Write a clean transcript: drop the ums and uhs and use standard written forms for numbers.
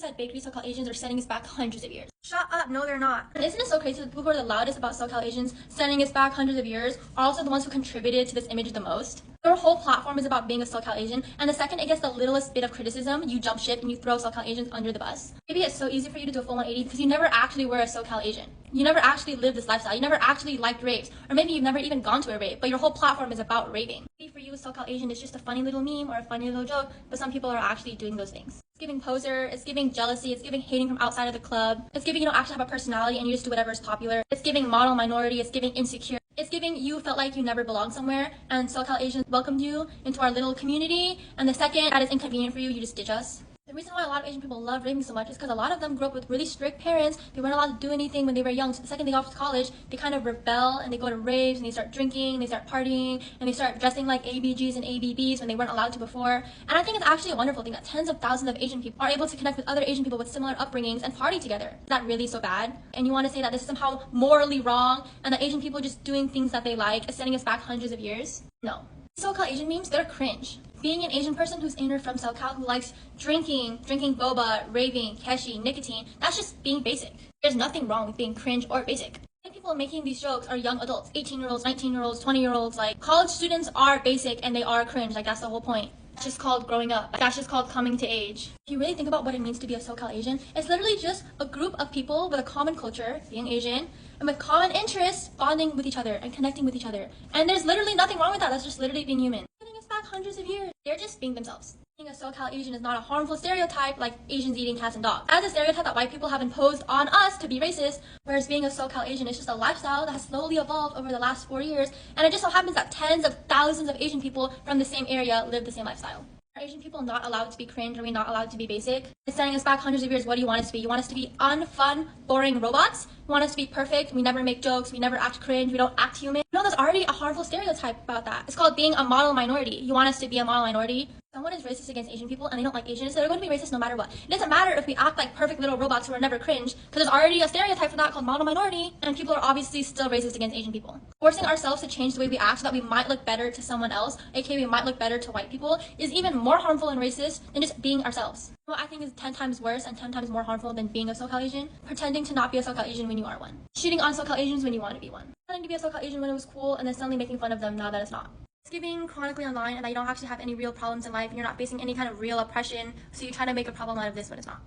inside bakery so-called Asians are setting us back hundreds of years. Shut up, no they're not. And isn't it so crazy that the people who are the loudest about so-called Asians setting us back hundreds of years are also the ones who contributed to this image the most? Their whole platform is about being a SoCal Asian, and the second it gets the littlest bit of criticism, you jump ship and you throw SoCal Asians under the bus. Maybe it's so easy for you to do a full 180 because you never actually were a SoCal Asian. You never actually lived this lifestyle. You never actually liked raves. Or maybe you've never even gone to a rave, but your whole platform is about raving. Maybe for you, SoCal Asian is just a funny little meme or a funny little joke, but some people are actually doing those things. It's giving poser, it's giving jealousy, it's giving hating from outside of the club, it's giving you don't actually have a personality and you just do whatever is popular. It's giving model minority, it's giving insecure. It's giving you felt like you never belonged somewhere, and SoCal Asians welcomed you into our little community, and the second that is inconvenient for you, you just ditch us. The reason why a lot of Asian people love raving so much is because a lot of them grew up with really strict parents. They weren't allowed to do anything when they were young, so the second they go off to college, they kind of rebel and they go to raves and they start drinking, they start partying, and they start dressing like ABGs and ABBs when they weren't allowed to before. And I think it's actually a wonderful thing that tens of thousands of Asian people are able to connect with other Asian people with similar upbringings and party together. Is that really so bad? And you want to say that this is somehow morally wrong and that Asian people just doing things that they like is setting us back hundreds of years? No. SoCal Asian memes, they're cringe. Being an Asian person who's in or from SoCal who likes drinking boba, raving, keshi, nicotine, that's just being basic. There's nothing wrong with being cringe or basic. Many people making these jokes are young adults, 18-year-olds, 19-year-olds, 20-year-olds. Like, college students are basic and they are cringe. Like, that's the whole point. That's just called growing up. That's just called coming to age. If you really think about what it means to be a SoCal Asian, it's literally just a group of people with a common culture, being Asian, and with common interests, bonding with each other and connecting with each other. And there's literally nothing wrong with that. That's just literally being human. Getting us back hundreds of years. They're just being themselves. Being a SoCal Asian is not a harmful stereotype like Asians eating cats and dogs. That's a stereotype that white people have imposed on us to be racist, whereas being a SoCal Asian is just a lifestyle that has slowly evolved over the last 4 years, and it just so happens that tens of thousands of Asian people from the same area live the same lifestyle. Are Asian people not allowed to be cringe? Are we not allowed to be basic? It's sending us back hundreds of years. What do you want us to be? You want us to be unfun, boring robots? You want us to be perfect? We never make jokes. We never act cringe. We don't act human. No, there's already a harmful stereotype about that. It's called being a model minority. You want us to be a model minority? Someone is racist against Asian people and they don't like Asians, so they're going to be racist no matter what. It doesn't matter if we act like perfect little robots who are never cringe, because there's already a stereotype for that called model minority, and people are obviously still racist against Asian people. Forcing ourselves to change the way we act so that we might look better to someone else, aka we might look better to white people, is even more harmful and racist than just being ourselves. What I think is 10 times worse and 10 times more harmful than being a SoCal Asian, pretending to not be a SoCal Asian when you are one. Cheating on SoCal Asians when you want to be one. Pretending to be a SoCal Asian when it was cool and then suddenly making fun of them now that it's not. It's giving chronically online and that you don't actually have any real problems in life and you're not facing any kind of real oppression, so you try to make a problem out of this when it's not.